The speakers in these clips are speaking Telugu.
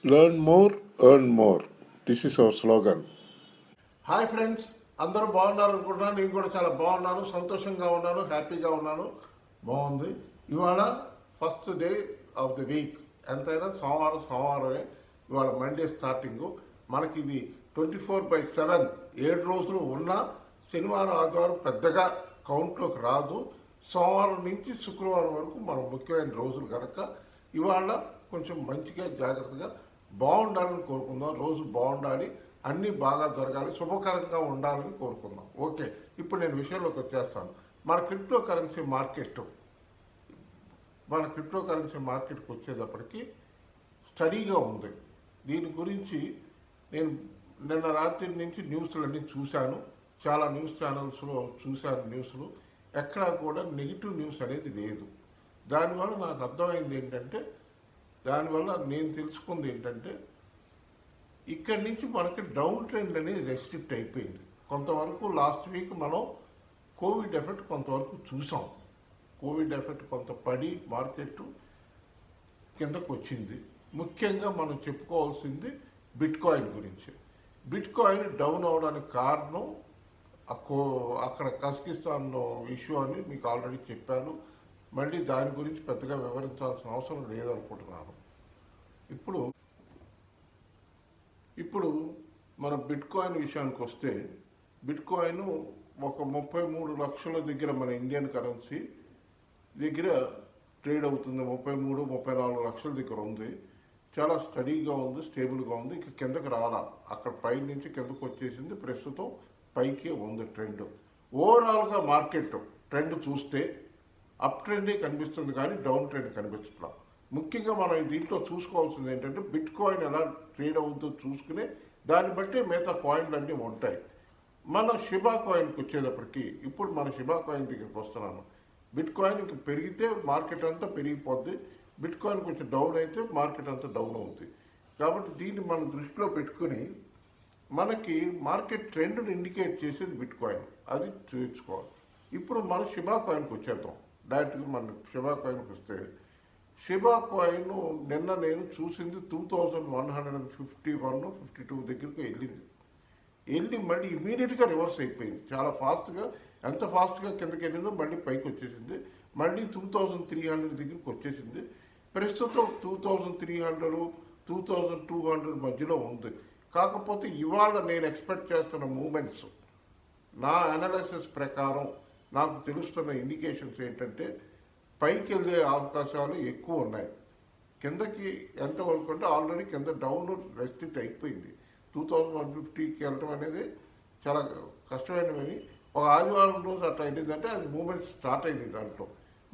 Learn more, earn more. This is our slogan. Hi friends, అందరూ బాగున్నారు అనుకుంటున్నాను. నేను కూడా చాలా బాగున్నాను, సంతోషంగా ఉన్నాను, హ్యాపీగా ఉన్నాను. బాగుంది. ఇవాళ first day of the week. ఎంతైనా సోమవారమే. ఇవాళ మండే స్టార్టింగు. మనకి ఇది 24/7 7 రోజులు ఉన్నా శనివారం ఆదివారం పెద్దగా కౌంట్లోకి రాదు. సోమవారం నుంచి శుక్రవారం వరకు మన ముఖ్యమైన రోజులు కనుక ఇవాళ కొంచెం మంచిగా జాగ్రత్తగా బాగుండాలని కోరుకుందాం. రోజు బాగుండాలి, అన్నీ బాగా జరగాలి, శుభకరంగా ఉండాలని కోరుకుందాం. ఓకే, ఇప్పుడు నేను విషయంలోకి వచ్చేస్తాను. మన క్రిప్టో కరెన్సీ మార్కెట్కి వచ్చేటప్పటికి స్టడీగా ఉంది. దీని గురించి నేను నిన్న రాత్రి నుంచి న్యూస్లన్నీ చూశాను. చాలా న్యూస్ ఛానల్స్లో చూశాను న్యూస్లు. ఎక్కడా కూడా నెగిటివ్ న్యూస్ అనేది లేదు. దానివల్ల నాకు అర్థమైంది ఏంటంటే, దానివల్ల నేను తెలుసుకుంది ఏంటంటే, ఇక్కడి నుంచి మనకి డౌన్ ట్రెండ్ అనేది రెస్ట్రిక్ట్ అయిపోయింది. కొంతవరకు లాస్ట్ వీక్ మనం కోవిడ్ ఎఫెక్ట్ కొంతవరకు చూసాం. కోవిడ్ ఎఫెక్ట్ కొంత పడి మార్కెట్ కిందకు వచ్చింది. ముఖ్యంగా మనం చెప్పుకోవాల్సింది బిట్కాయిన్ గురించి. బిట్కాయిన్ డౌన్ అవడానికి కారణం అక్కడ కజకిస్తాన్ ఇష్యూ అని మీకు ఆల్రెడీ చెప్పాను. మళ్ళీ దాని గురించి పెద్దగా వివరించాల్సిన అవసరం లేదనుకుంటున్నాను. ఇప్పుడు మన బిట్కాయిన్ విషయానికి వస్తే, బిట్కాయిన్ ఒక 33 లక్షల దగ్గర మన ఇండియన్ కరెన్సీ దగ్గర ట్రేడ్ అవుతుంది. 33-34 లక్షల దగ్గర ఉంది. చాలా స్టడీగా ఉంది, స్టేబుల్గా ఉంది. ఇక కిందకి రాలా, అక్కడ పై నుంచి కిందకు వచ్చేసింది. ప్రస్తుతం పైకే ఉంది ట్రెండ్. ఓవరాల్గా మార్కెట్ ట్రెండ్ చూస్తే అప్ ట్రెండే కనిపిస్తుంది, కానీ డౌన్ ట్రెండ్ కనిపించట్లా. ముఖ్యంగా మనం దీంట్లో చూసుకోవాల్సింది ఏంటంటే, బిట్ కాయిన్ ఎలా ట్రేడ్ అవుతుందో చూసుకునే దాన్ని బట్టి మిగతా కాయిన్లు అన్నీ ఉంటాయి. మన షిబా కాయిన్కి వచ్చేటప్పటికి, ఇప్పుడు మన షిబా కాయిన్ దగ్గరికి వస్తున్నాను. బిట్ కాయిన్ ఇంక పెరిగితే మార్కెట్ అంతా పెరిగిపోద్ది, బిట్ కాయిన్ కొంచెం డౌన్ అయితే మార్కెట్ అంతా డౌన్ అవుతుంది. కాబట్టి దీన్ని మనం దృష్టిలో పెట్టుకుని మనకి మార్కెట్ ట్రెండ్ని ఇండికేట్ చేసేది బిట్ కాయిన్, అది చూపించుకోవాలి. ఇప్పుడు మన షిబా కాయిన్కి వచ్చేద్దాం. డైరెక్ట్గా మన షిబా కాయిన్కి వస్తే, షిబా కాయిన్ నిన్న నేను చూసింది 2151-52 దగ్గరికి వెళ్ళి మళ్ళీ ఇమీడియట్గా రివర్స్ అయిపోయింది. చాలా ఫాస్ట్గా, ఎంత ఫాస్ట్గా కిందకి వెళ్ళిందో మళ్ళీ పైకి వచ్చేసింది. మళ్ళీ 2300 దగ్గరికి వచ్చేసింది. ప్రస్తుతం 2300-2200 మధ్యలో ఉంది. కాకపోతే ఇవాళ నేను ఎక్స్పెక్ట్ చేస్తున్న మూమెంట్స్, నా అనాలిసిస్ ప్రకారం నాకు తెలుస్తున్న ఇండికేషన్స్ ఏంటంటే, పైకి వెళ్ళే అవకాశాలు ఎక్కువ ఉన్నాయి. కిందకి ఎంతవరకు అంటే ఆల్రెడీ కింద డౌన్ రెస్ట్రిక్ట్ అయిపోయింది. 2150కి వెళ్ళడం అనేది చాలా కష్టమైనవి. ఒక ఆదివారం రోజు అట్లా అయిందంటే అది మూమెంట్ స్టార్ట్ అయింది. దాంట్లో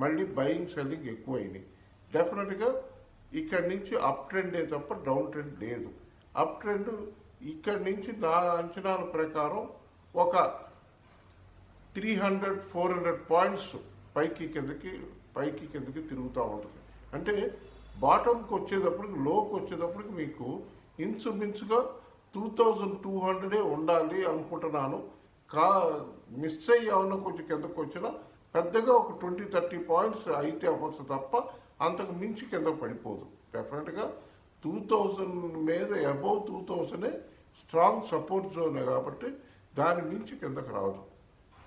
మళ్ళీ బయింగ్ సెల్లింగ్ ఎక్కువ అయినాయి. డెఫినెట్గా ఇక్కడి నుంచి అప్ ట్రెండే తప్ప డౌన్ ట్రెండ్ లేదు. అప్ ట్రెండ్ ఇక్కడి నుంచి నా అంచనాల ప్రకారం ఒక 300-400 పాయింట్స్ పైకి కిందకి తిరుగుతూ ఉంటుంది. అంటే బాటంకి వచ్చేటప్పటికి, లోకి వచ్చేటప్పటికి మీకు ఇంచుమించుగా 2200 ఉండాలి అనుకుంటున్నాను. మిస్ అయ్యి ఏమన్నా కొంచెం కిందకు వచ్చినా పెద్దగా ఒక 20-30 పాయింట్స్ అయితే అవ్వచ్చు తప్ప అంతకు మించి కింద పడిపోదు. డెఫినెట్గా 2000 మీద అబౌవ్ 2000 స్ట్రాంగ్ సపోర్ట్ జోనే కాబట్టి దాని మించి కిందకు రాదు.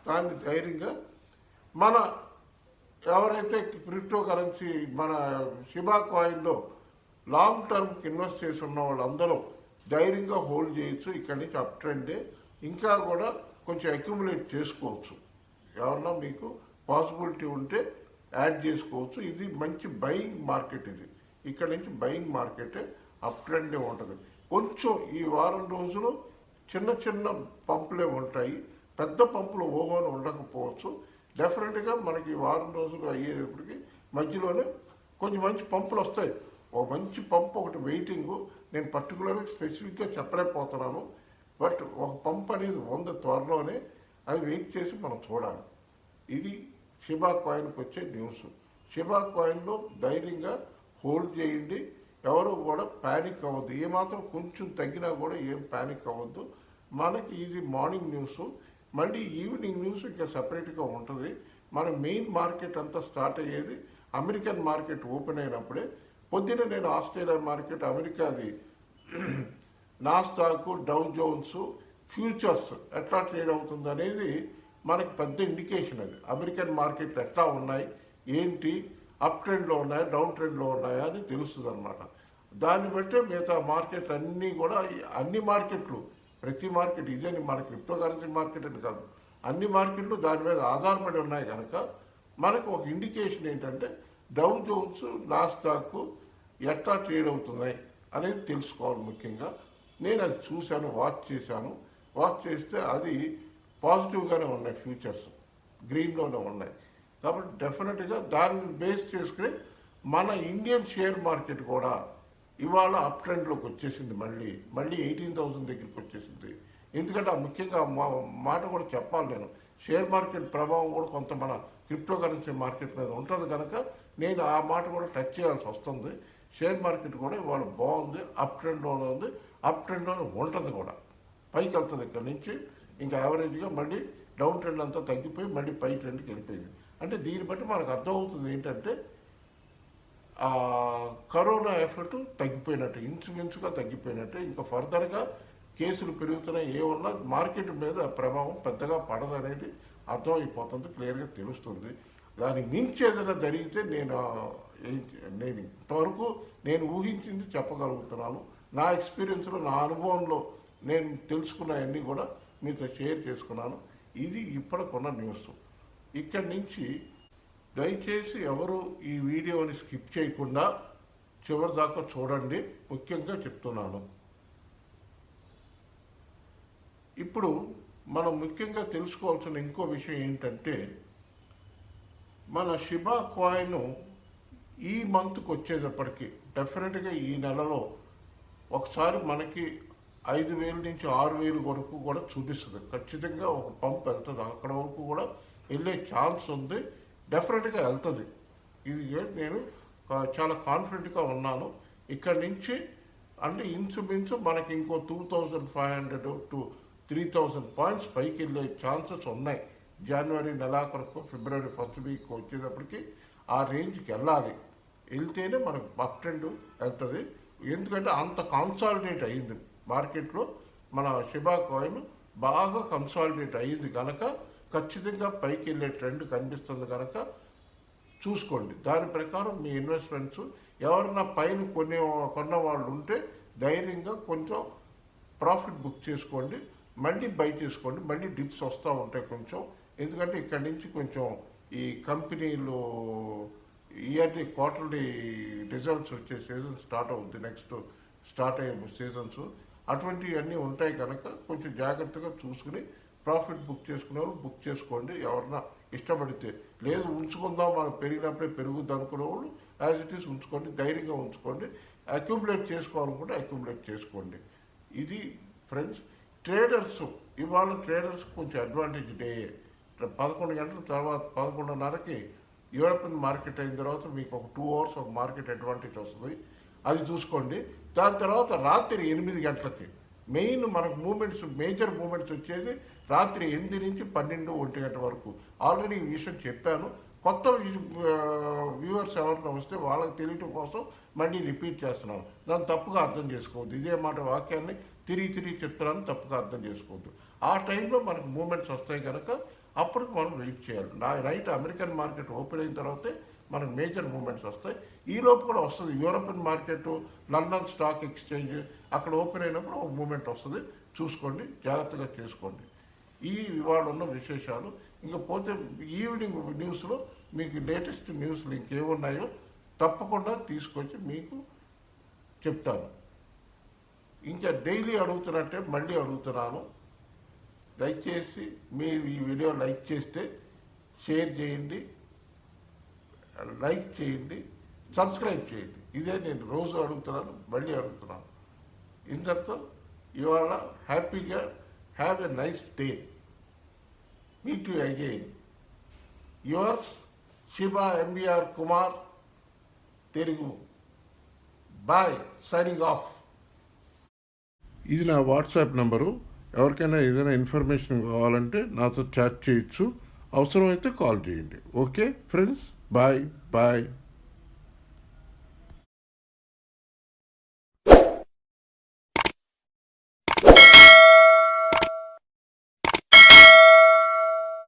దాన్ని ధైర్యంగా మన ఎవరైతే క్రిప్టో కరెన్సీ మన షిబా కాయిన్లో లాంగ్ టర్మ్కి ఇన్వెస్ట్ చేసి ఉన్న వాళ్ళందరూ ధైర్యంగా హోల్డ్ చేయొచ్చు. ఇక్కడి నుంచి అప్ ట్రెండే, ఇంకా కూడా కొంచెం అక్యుములేట్ చేసుకోవచ్చు. ఎవరన్నా మీకు పాసిబిలిటీ ఉంటే యాడ్ చేసుకోవచ్చు. ఇది మంచి బయింగ్ మార్కెట్. ఇది ఇక్కడ నుంచి బయింగ్ మార్కెటే, అప్ ట్రెండే ఉంటుంది. కొంచెం ఈ వారం రోజులు చిన్న చిన్న పంపులే ఉంటాయి, పెద్ద పంపులు ఓహోని ఉండకపోవచ్చు. డెఫినెట్గా మనకి వారం రోజులు అయ్యేటప్పటికి మధ్యలోనే కొంచెం మంచి పంపులు వస్తాయి. ఒక మంచి పంపు ఒకటి వెయిటింగు, నేను పర్టికులర్గా స్పెసిఫిక్గా చెప్పలేకపోతున్నాను. బట్ ఒక పంప్ అనేది ఉంది త్వరలోనే, అది వెయిట్ చేసి మనం చూడాలి. ఇది షిబా కాయిన్కి వచ్చే న్యూస్. షిబా కాయిన్లో ధైర్యంగా హోల్డ్ చేయండి. ఎవరు కూడా ప్యానిక్ అవ్వద్దు. ఏమాత్రం కొంచెం తగ్గినా కూడా ఏం ప్యానిక్ అవ్వద్దు. మనకి ఇది మార్నింగ్ న్యూస్. మళ్ళీ ఈవినింగ్ న్యూస్ ఇంకా సపరేట్గా ఉంటుంది. మన మెయిన్ మార్కెట్ అంతా స్టార్ట్ అయ్యేది అమెరికన్ మార్కెట్ ఓపెన్ అయినప్పుడే. పొద్దున నేను ఆస్ట్రేలియా మార్కెట్, అమెరికాది నాస్డాక్, డౌ జోన్స్ ఫ్యూచర్స్ ఎట్లా ట్రేడ్ అవుతుంది అనేది మనకి పెద్ద ఇండికేషన్. అది అమెరికన్ మార్కెట్లు ఎట్లా ఉన్నాయి, ఏంటి, అప్ ట్రెండ్లో ఉన్నాయా, డౌన్ ట్రెండ్లో ఉన్నాయా అని తెలుస్తుంది అనమాట. దాన్ని బట్టే మిగతా మార్కెట్లు అన్నీ కూడా, అన్ని మార్కెట్లు, ప్రతి మార్కెట్ ఇదే మన క్రిప్టో కరెన్సీ మార్కెట్ అని కాదు, అన్ని మార్కెట్లు దాని మీద ఆధారపడి ఉన్నాయి కనుక మనకు ఒక ఇండికేషన్ ఏంటంటే డౌ జోన్స్, నాస్డాక్ ఎట్లా ట్రేడ్ అవుతున్నాయి అనేది తెలుసుకోవాలి. ముఖ్యంగా నేను అది చూశాను, వాచ్ చేస్తే అది పాజిటివ్గానే ఉన్నాయి, ఫ్యూచర్స్ గ్రీన్లోనే ఉన్నాయి. కాబట్టి డెఫినెట్గా దాన్ని బేస్ చేసుకుని మన ఇండియన్ షేర్ మార్కెట్ కూడా ఇవాళ అప్ ట్రెండ్లోకి వచ్చేసింది. మళ్ళీ 18,000 దగ్గరికి వచ్చేసింది. ఎందుకంటే ముఖ్యంగా మాట కూడా చెప్పాలి, నేను షేర్ మార్కెట్ ప్రభావం కూడా కొంత మన క్రిప్టో కరెన్సీ మార్కెట్ మీద ఉంటుంది కనుక నేను ఆ మాట కూడా టచ్ చేయాల్సి వస్తుంది. షేర్ మార్కెట్ కూడా ఇవాళ బాగుంది, అప్ ట్రెండ్లోనే ఉంది, అప్ ట్రెండ్లోనే ఉంటుంది కూడా, పైకి వెళ్తుంది. ఇక్కడ నుంచి ఇంకా యావరేజ్గా మళ్ళీ డౌన్ ట్రెండ్ అంతా తగ్గిపోయి మళ్ళీ పై ట్రెండ్కి వెళ్ళిపోయింది. అంటే దీన్ని బట్టి మనకు అర్థమవుతుంది ఏంటంటే కరోనా ఎఫెక్ట్ తగ్గిపోయినట్టు, ఇన్సులిన్స్గా తగ్గిపోయినట్టు. ఇంకా ఫర్దర్గా కేసులు పెరుగుతున్నాయి, ఏమన్నా మార్కెట్ మీద ప్రభావం పెద్దగా పడదనేది అర్థమైపోతుంది, క్లియర్గా తెలుస్తుంది. దాని మించి ఏదైనా జరిగితే నేను ఇంతవరకు నేను ఊహించింది చెప్పగలుగుతున్నాను. నా ఎక్స్పీరియన్స్లో, నా అనుభవంలో నేను తెలుసుకున్నవన్నీ కూడా మీతో షేర్ చేసుకున్నాను. ఇది ఇప్పటికున్న న్యూస్. ఇక్కడి నుంచి దయచేసి ఎవరు ఈ వీడియోని స్కిప్ చేయకుండా చివరి దాకా చూడండి, ముఖ్యంగా చెప్తున్నాను. ఇప్పుడు మనం ముఖ్యంగా తెలుసుకోవాల్సిన ఇంకో విషయం ఏంటంటే మన షిబా కాయిన్ ఈ మంత్కి వచ్చేటప్పటికి డెఫినెట్గా ఈ నెలలో ఒకసారి మనకి 5,000 నుంచి 6,000 వరకు కూడా చూపిస్తుంది. ఖచ్చితంగా ఒక పంప్ వెళ్తుంది, అక్కడ వరకు కూడా వెళ్ళే ఛాన్స్ ఉంది, డెఫినెట్గా వెళ్తుంది. ఇది నేను చాలా కాన్ఫిడెంట్గా ఉన్నాను. ఇక్కడి నుంచి అంటే ఇంచుమించు మనకి ఇంకో 2,500 to 3,000 పాయింట్స్ పైకి వెళ్ళే ఛాన్సెస్ ఉన్నాయి. జనవరి నెలాఖరుకు, ఫిబ్రవరి ఫస్ట్ వీక్ వచ్చేటప్పటికి ఆ రేంజ్కి వెళ్ళాలి. వెళ్తేనే మనకు అప్ ట్రెండ్ వెళ్తుంది. ఎందుకంటే అంత కన్సాలిడేట్ అయ్యింది మార్కెట్లో, మన షిబా కాయిన్ బాగా కన్సాలిడేట్ అయ్యింది కనుక ఖచ్చితంగా పైకి వెళ్ళే ట్రెండ్ కనిపిస్తుంది కనుక చూసుకోండి. దాని ప్రకారం మీ ఇన్వెస్ట్మెంట్స్ ఎవరన్నా పైన కొన్న వాళ్ళు ఉంటే ధైర్యంగా కొంచెం ప్రాఫిట్ బుక్ చేసుకోండి, మళ్ళీ బై చేసుకోండి. మళ్ళీ డిప్స్ వస్తూ ఉంటాయి కొంచెం, ఎందుకంటే ఇక్కడి నుంచి కొంచెం ఈ కంపెనీలు ఇయర్లీ క్వార్టర్లీ రిజల్ట్స్ వచ్చే సీజన్ స్టార్ట్ అవుతుంది, నెక్స్ట్ స్టార్ట్ అయ్యే సీజన్స్ అటువంటివన్నీ ఉంటాయి కనుక కొంచెం జాగ్రత్తగా చూసుకుని ప్రాఫిట్ బుక్ చేసుకునే వాళ్ళు బుక్ చేసుకోండి. ఎవరన్నా ఇష్టపడితే, లేదు ఉంచుకుందాం మనం పెరిగినప్పుడే పెరుగుద్ది అనుకునే వాళ్ళు యాజ్ ఇట్ ఈస్ ఉంచుకోండి, ధైర్యంగా ఉంచుకోండి. అక్యుములేట్ చేసుకోవాలనుకుంటే అక్యుములేట్ చేసుకోండి. ఇది ఫ్రెండ్స్. ట్రేడర్స్ ఇవాళ ట్రేడర్స్ కొంచెం అడ్వాంటేజ్ డే. 11 గంటల తర్వాత 11:30కి యూరోపియన్ మార్కెట్ అయిన తర్వాత మీకు ఒక 2 hours ఒక మార్కెట్ అడ్వాంటేజ్ వస్తుంది, అది చూసుకోండి. దాని తర్వాత రాత్రి 8 గంటలకి మెయిన్ మనకు మూమెంట్స్, మేజర్ మూమెంట్స్ వచ్చేది రాత్రి 8 నుంచి 12, 1 గంట వరకు. ఆల్రెడీ ఈ విషయం చెప్పాను. కొత్త వ్యూవర్స్ ఎవరైనా వస్తే వాళ్ళకి తెలియటం కోసం మళ్ళీ రిపీట్ చేస్తున్నాను. దాన్ని తప్పుగా అర్థం చేసుకోవద్దు. ఇదే మాట వాక్యాన్ని తిరిగి చెప్తున్నాను, తప్పుగా అర్థం చేసుకోవద్దు. ఆ టైంలో మనకు మూమెంట్స్ వస్తాయి కనుక అప్పటికి మనం వెయిట్ చేయాలి. నైట్ అమెరికన్ మార్కెట్ ఓపెన్ అయిన తర్వాతే మనకు మేజర్ మూమెంట్స్ వస్తాయి. ఈలోపు కూడా వస్తుంది European market, London stock exchange అక్కడ ఓపెన్ అయినప్పుడు ఒక మూమెంట్ వస్తుంది, చూసుకోండి, జాగ్రత్తగా చేసుకోండి. ఇవాళ ఉన్న విశేషాలు. ఇంకా పోతే ఈవినింగ్ న్యూస్లో మీకు లేటెస్ట్ న్యూస్లు ఇంకేమున్నాయో తప్పకుండా తీసుకొచ్చి మీకు చెప్తాను. ఇంకా డైలీ అడుగుతున్నట్టే మళ్ళీ అడుగుతున్నాను, దయచేసి మీరు ఈ వీడియో లైక్ చేస్తే షేర్ చేయండి, లైక్ చేయండి, సబ్స్క్రైబ్ చేయండి. ఇదే నేను రోజు అడుగుతున్నాను, మళ్ళీ అడుగుతున్నాను. ఇంతటితో ఇవాళ హ్యాపీగా have a nice day. Meet you again. Yours Shiba MBR Kumar Telugu. Bye, signing off. ఇది నా వాట్సాప్ నెంబరు. ఎవరికైనా ఏదైనా ఇన్ఫర్మేషన్ కావాలంటే నాతో చాట్ చేయొచ్చు, అవసరమైతే కాల్ చేయండి. Okay friends, bye bye.